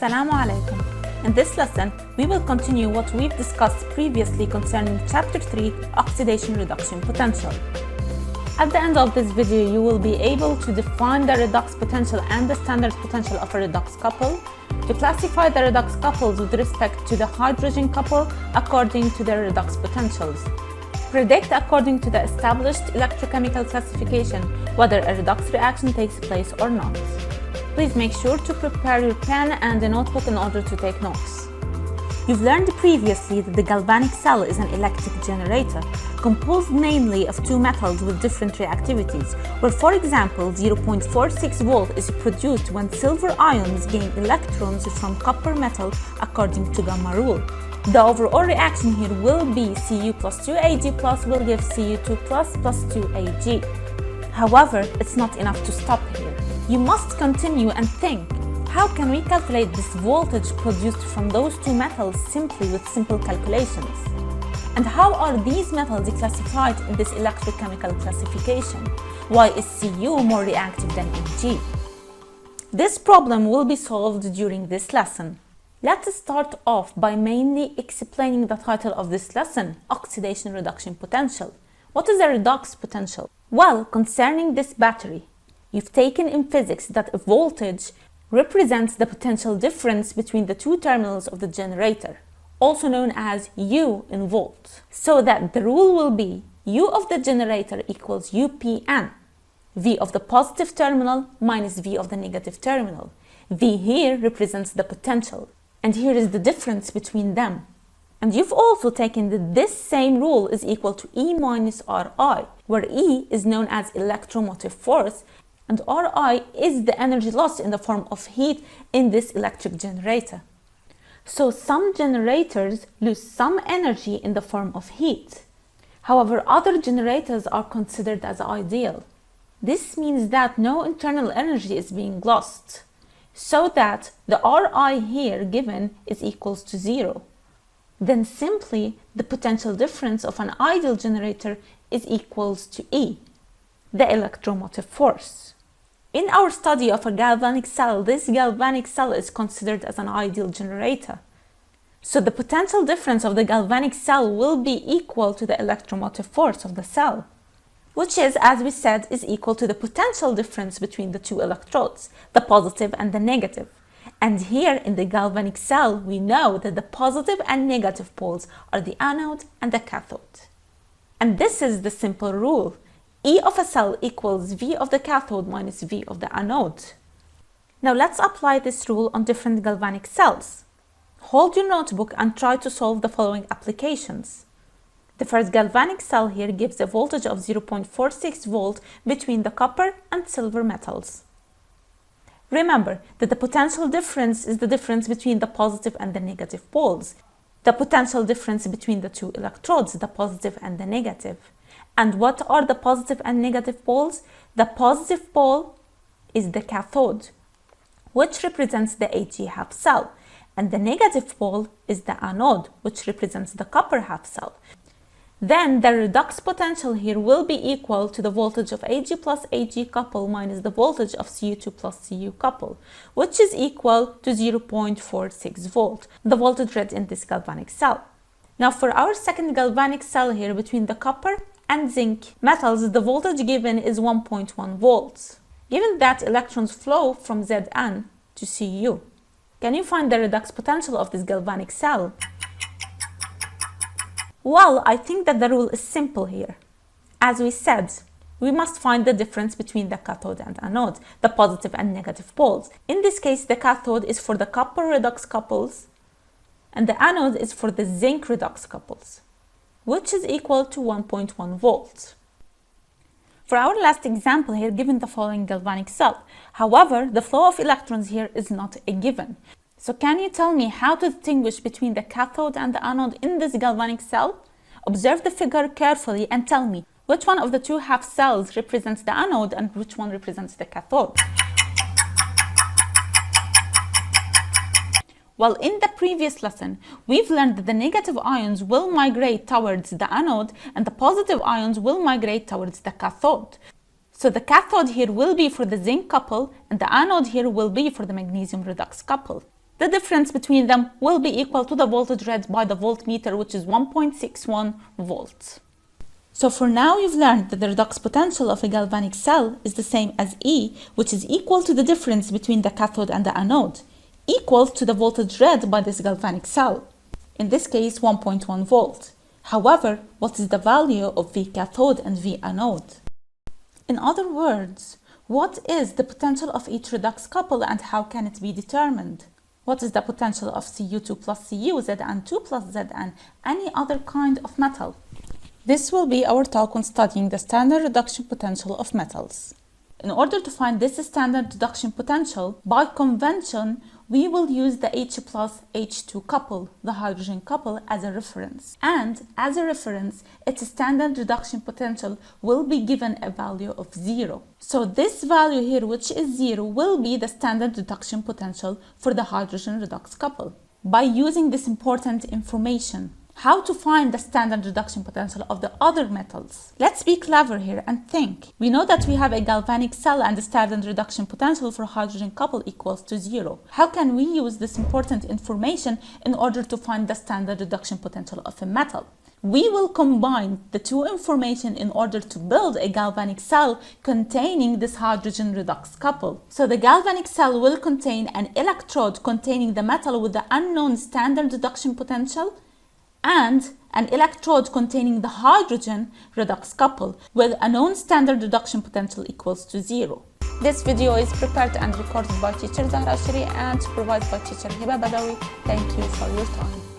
Assalamu alaikum. In this lesson, we will continue what we've discussed previously concerning Chapter 3, Oxidation Reduction Potential. At the end of this video, you will be able to define the redox potential and the standard potential of a redox couple, to classify the redox couples with respect to the hydrogen couple according to their redox potentials, predict according to the established electrochemical classification whether a redox reaction takes place or not. Please make sure to prepare your pen and a notebook in order to take notes. You've learned previously that the galvanic cell is an electric generator, composed mainly of two metals with different reactivities, where, for example, 0.46 volt is produced when silver ions gain electrons from copper metal according to gamma rule. The overall reaction here will be Cu plus 2Ag plus will give Cu2 plus 2Ag. However, it's not enough to stop here. You must continue and think, how can we calculate this voltage produced from those two metals simply with simple calculations? And how are these metals classified in this electrochemical classification? Why is Cu more reactive than Ag? This problem will be solved during this lesson. Let's start off by mainly explaining the title of this lesson, Oxidation Reduction Potential. What is a redox potential? Well, concerning this battery, you've taken in physics that a voltage represents the potential difference between the two terminals of the generator, also known as U in volts. So that the rule will be U of the generator equals UPN, V of the positive terminal minus V of the negative terminal. V here represents the potential, and here is the difference between them. And you've also taken that this same rule is equal to E minus Ri, where E is known as electromotive force, and Ri is the energy lost in the form of heat in this electric generator. So some generators lose some energy in the form of heat. However, other generators are considered as ideal. This means that no internal energy is being lost, so that the Ri here given is equals to 0. Then simply the potential difference of an ideal generator is equals to E, the electromotive force. In our study of a galvanic cell, this galvanic cell is considered as an ideal generator. So the potential difference of the galvanic cell will be equal to the electromotive force of the cell, which is, as we said, is equal to the potential difference between the two electrodes, the positive and the negative. And here in the galvanic cell, we know that the positive and negative poles are the anode and the cathode. And this is the simple rule. E of a cell equals V of the cathode minus V of the anode. Now let's apply this rule on different galvanic cells. Hold your notebook and try to solve the following applications. The first galvanic cell here gives a voltage of 0.46 volt between the copper and silver metals. Remember that the potential difference is the difference between the positive and the negative poles, the potential difference between the two electrodes, the positive and the negative. And what are the positive and negative poles? The positive pole is the cathode, which represents the Ag half cell, and the negative pole is the anode, which represents the copper half cell. Then the redox potential here will be equal to the voltage of Ag plus Ag couple minus the voltage of Cu2 plus Cu couple, which is equal to 0.46 volt, the voltage read in this galvanic cell. Now for our second galvanic cell here between the copper and zinc metals, the voltage given is 1.1 volts. Given that electrons flow from Zn to Cu, can you find the redox potential of this galvanic cell? Well, I think that the rule is simple here. As we said, we must find the difference between the cathode and anode, the positive and negative poles. In this case, the cathode is for the copper redox couples, and the anode is for the zinc redox couples, which is equal to 1.1 volts. For our last example here, given the following galvanic cell. However, the flow of electrons here is not a given. So can you tell me how to distinguish between the cathode and the anode in this galvanic cell? Observe the figure carefully and tell me which one of the two half cells represents the anode and which one represents the cathode. Well, in the previous lesson, we've learned that the negative ions will migrate towards the anode and the positive ions will migrate towards the cathode. So the cathode here will be for the zinc couple and the anode here will be for the magnesium redox couple. the difference between them will be equal to the voltage read by the voltmeter, which is 1.61 volts. So for now, you've learned that the redox potential of a galvanic cell is the same as E, which is equal to the difference between the cathode and the anode, equal to the voltage read by this galvanic cell, in this case 1.1 volt. However, what is the value of V cathode and V anode? In other words, what is the potential of each redox couple and how can it be determined? What is the potential of Cu2 plus Cu, Zn2 plus Zn, any other kind of metal? This will be our talk on studying the standard reduction potential of metals. In order to find this standard reduction potential, by convention, we will use the H plus H2 couple, the hydrogen couple, as a reference. And as a reference, its standard reduction potential will be given a value of 0. So this value here, which is 0, will be the standard reduction potential for the hydrogen redox couple. By using this important information, how to find the standard reduction potential of the other metals? Let's be clever here and think. We know that we have a galvanic cell and the standard reduction potential for hydrogen couple equals to 0. How can we use this important information in order to find the standard reduction potential of a metal? We will combine the two information in order to build a galvanic cell containing this hydrogen redox couple. So the galvanic cell will contain an electrode containing the metal with the unknown standard reduction potential and an electrode containing the hydrogen redox couple with a known standard reduction potential equals to 0. This video is prepared and recorded by teacher Zahra Shiri and supervised by teacher Hiba Badawi. Thank you for your time.